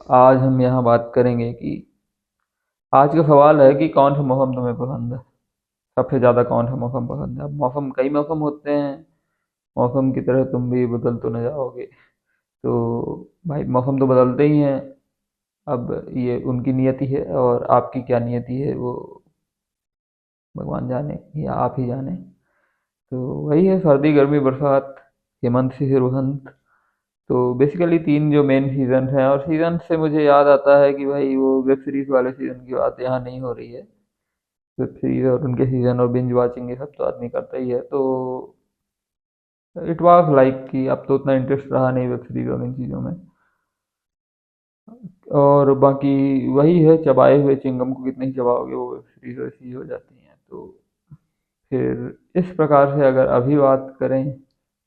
आज हम यहाँ बात करेंगे कि आज का सवाल है कि कौन सा मौसम तुम्हें पसंद है। सबसे ज़्यादा कौन सा मौसम पसंद है। अब मौसम कई मौसम होते हैं। मौसम की तरह तुम भी बदल तो न जाओगे। तो भाई मौसम तो बदलते ही हैं। अब ये उनकी नियति है और आपकी क्या नियति है वो भगवान जाने या आप ही जाने। तो वही है, सर्दी गर्मी बरसात, हेमंत शिशिर वसंत। तो बेसिकली तीन जो मेन सीजन हैं, और सीजन से मुझे याद आता है कि भाई वो वेब सीरीज वाले सीजन की बात यहाँ नहीं हो रही है। वेब सीरीज और उनके सीजन और बिंज वाचिंग ये सब तो आदमी करता ही है। तो इट वाज लाइक कि अब तो उतना इंटरेस्ट रहा नहीं वेब सीरीज और इन चीज़ों में। और बाकी वही है, चबाए हुए चिंगम को कितने ही चबाओगे, वो वेब सीरीज वैसी ही हो जाती हैं। तो फिर इस प्रकार से अगर अभी बात करें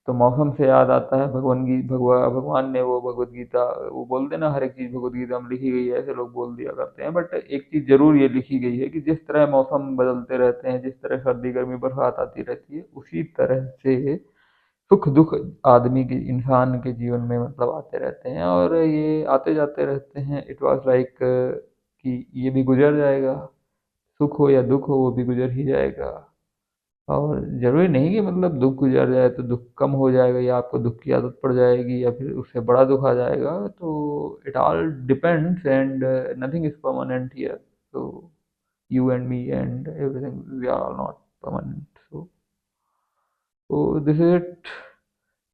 तो मौसम से याद आता है भगवान ने वो भगवत गीता, वो बोलते हैं ना हर एक चीज़ भगवत गीता में लिखी गई है, ऐसे लोग बोल दिया करते हैं। बट एक चीज़ जरूर ये लिखी गई है कि जिस तरह मौसम बदलते रहते हैं, जिस तरह सर्दी गर्मी बरसात आती रहती है, उसी तरह से सुख दुख आदमी के इंसान के जीवन में मतलब आते रहते हैं और ये आते जाते रहते हैं। इट वाज लाइक कि ये भी गुजर जाएगा। सुख हो या दुख हो वो भी गुजर ही जाएगा। और ज़रूरी नहीं कि मतलब दुख गुजर जाए तो दुख कम हो जाएगा या आपको दुख की आदत पड़ जाएगी या फिर उससे बड़ा दुख आ जाएगा। तो it all depends and nothing is permanent here. तो you and me and everything we are all not permanent. तो दिस इज इट।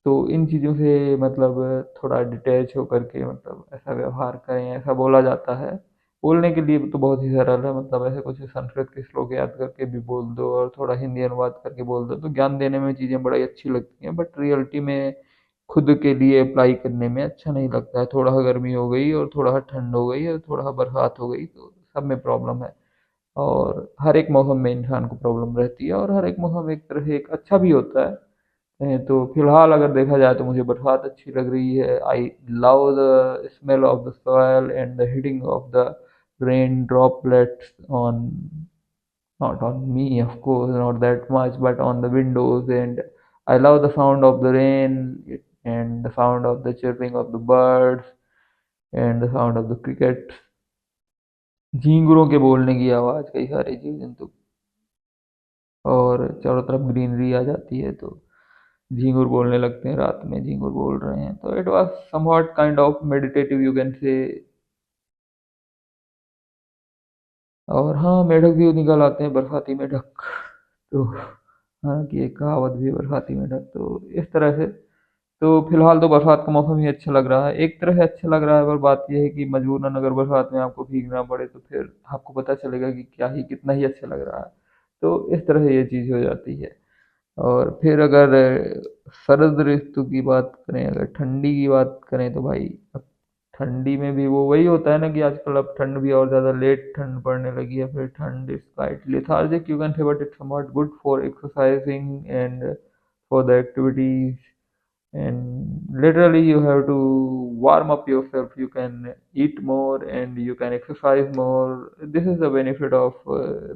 तो इन चीज़ों से मतलब थोड़ा डिटैच होकर के मतलब ऐसा व्यवहार करें, ऐसा बोला जाता है। बोलने के लिए तो बहुत ही सरल है, मतलब ऐसे कुछ संस्कृत के श्लोक याद करके भी बोल दो और थोड़ा हिंदी अनुवाद करके बोल दो तो ज्ञान देने में चीज़ें बड़ी अच्छी लगती हैं। बट रियलिटी में खुद के लिए अप्लाई करने में अच्छा नहीं लगता है। थोड़ा गर्मी हो गई और थोड़ा ठंड हो गई और थोड़ा बरसात हो गई तो सब में प्रॉब्लम है। और हर एक मौसम में इंसान को प्रॉब्लम रहती है और हर एक मौसम एक तरह से एक अच्छा भी होता है। तो फिलहाल अगर देखा जाए तो मुझे बरसात अच्छी लग रही है। I love the smell of the soil and the hitting of the rain droplets on, not on me of course, not that much, but on the windows. And I love the sound of the rain and the sound of the chirping of the birds and the sound of the crickets, झींगुरों के बोलने की आवाज़, कई सारे जीव जंतु, और चारों तरफ ग्रीनरी आ जाती है तो झींगुर बोलने लगते हैं। रात में झींगुर बोल रहे हैं तो it was somewhat kind of meditative you can say. और हाँ, मेढक भी निकल आते हैं, बरसाती मेढक। तो हाँ कि एक कहावत भी है, बरसाती मेढक। तो इस तरह से तो फिलहाल तो बरसात का मौसम ही अच्छा लग रहा है, एक तरह से अच्छा लग रहा है। पर बात यह है कि मजबूरन अगर बरसात में आपको भीगना पड़े तो फिर आपको पता चलेगा कि क्या ही कितना ही अच्छा लग रहा है। तो इस तरह से ये चीज़ हो जाती है। और फिर अगर शरद ऋतु की बात करें, अगर ठंडी की बात करें तो भाई अब ठंडी में भी वो वही होता है ना कि आजकल अब ठंड भी और ज़्यादा लेट ठंड पड़ने लगी है। फिर ठंड is quite lethargic you can say, but it's somewhat good for exercising and for the activities. And literally you have to warm up yourself, you can eat more and you can exercise more. This is the benefit of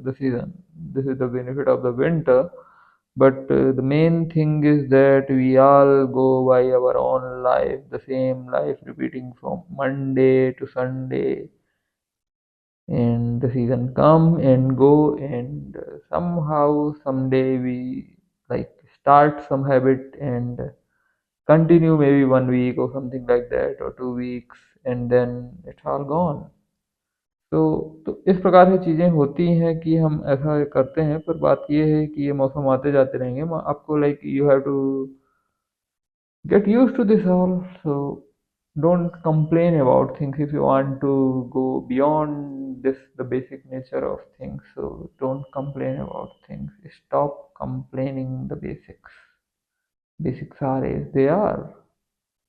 the season, this is the benefit of the winter. But the main thing is that we all go by our own life, the same life repeating from Monday to Sunday, and the season come and go. And somehow someday we like start some habit and continue maybe 1 week or something like that, or 2 weeks, and then it's all gone. तो इस प्रकार से चीज़ें होती हैं कि हम ऐसा करते हैं। पर बात ये है कि ये मौसम आते जाते रहेंगे। आपको like you have to get used to this all. So don't complain about things if you want to go beyond this, the basic nature of things. So don't complain about things. Stop complaining the basics. Basics are as they are.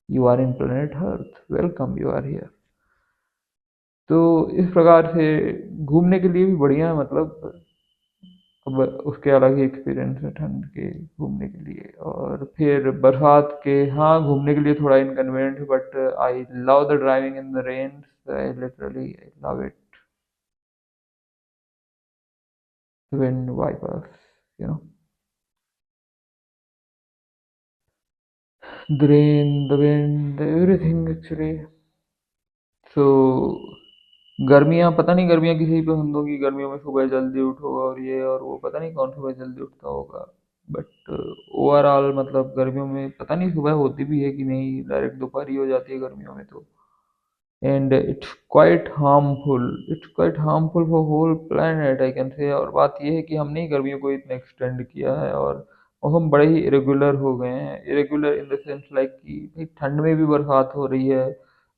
You are in planet Earth. Welcome, you are here. तो इस प्रकार से घूमने के लिए भी बढ़िया है, मतलब अब उसके अलग ही एक्सपीरियंस है ठंड के घूमने के लिए। और फिर बरसात के हाँ घूमने के लिए थोड़ा इनकन्वीनियंट है, but I love the driving in the rain. I literally I love it. Wind wipers, you know, the rain, the wind, everything actually. तो गर्मियाँ पता नहीं, गर्मियाँ किसी भी पसंद होगी, गर्मियों में सुबह जल्दी उठो और ये और वो, पता नहीं कौन सुबह जल्दी उठता होगा। बट ओवरऑल मतलब गर्मियों में पता नहीं सुबह होती भी है कि नहीं, डायरेक्ट दोपहर ही हो जाती है गर्मियों में तो। And it's quite harmful for whole planet I can say. और बात ये है कि हमने ही गर्मियों को इतना एक्सटेंड किया है, और हम बड़े ही इरेगुलर हो गए हैं। Irregular in the sense like कि भाई ठंड में भी बरसात हो रही है,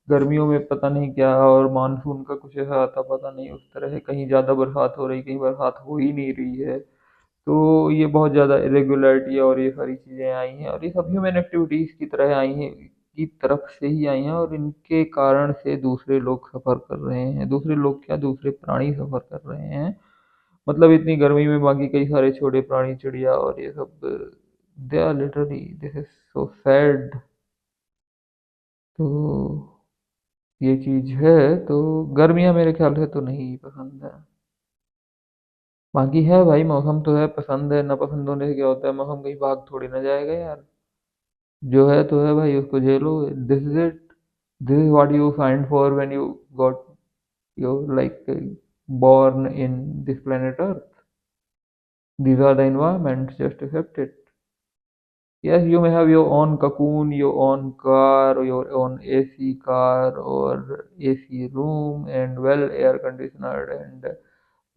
गर्मियों में पता नहीं क्या, और मानसून का कुछ ऐसा आता पता नहीं उस तरह है, कहीं ज़्यादा बरसात हो रही, कहीं बरसात हो ही नहीं रही है। तो ये बहुत ज़्यादा इरेगुलरिटी और ये सारी चीज़ें आई हैं, और ये सब ह्यूमन एक्टिविटीज़ की तरह आई हैं, की तरफ से ही आई हैं, और इनके कारण से दूसरे लोग सफ़र कर रहे हैं। दूसरे लोग क्या, दूसरे प्राणी सफ़र कर रहे हैं। मतलब इतनी गर्मी में बाकी कई सारे छोटे प्राणी, चिड़िया और ये सब, they are literally, this is so sad. तो ये चीज़ है। तो गर्मियाँ मेरे ख्याल से तो नहीं पसंद है। बाकी है भाई, मौसम तो है, पसंद है ना पसंद होने से क्या होता है, मौसम कहीं भाग थोड़ी ना जाएगा यार। जो है तो है भाई, उसको झेलो। This is it, this is what you signed for when you got your like born in this planet Earth. These are the environments, just accept it. Yes, you may have your own cocoon, your own car, or your own AC car, or AC room, and well air conditioned and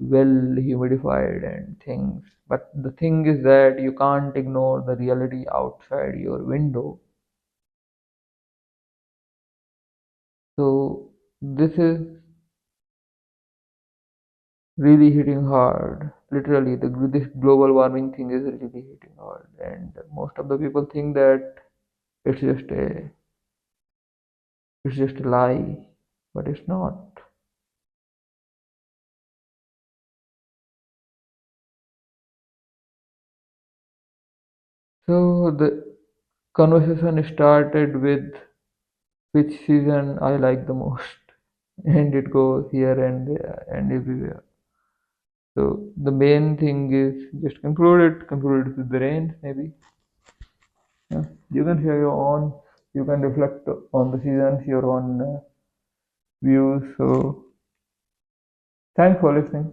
well humidified and things. But the thing is that you can't ignore the reality outside your window. So this is really hitting hard. Literally, this global warming thing is really hitting hard, and most of the people think that it's just a lie, but it's not. So the conversation started with which season I like the most, and it goes here and there and everywhere. So the main thing is just conclude it with the rain, maybe. Yeah. You can share your own, you can reflect on the seasons, your own views. So thanks for listening.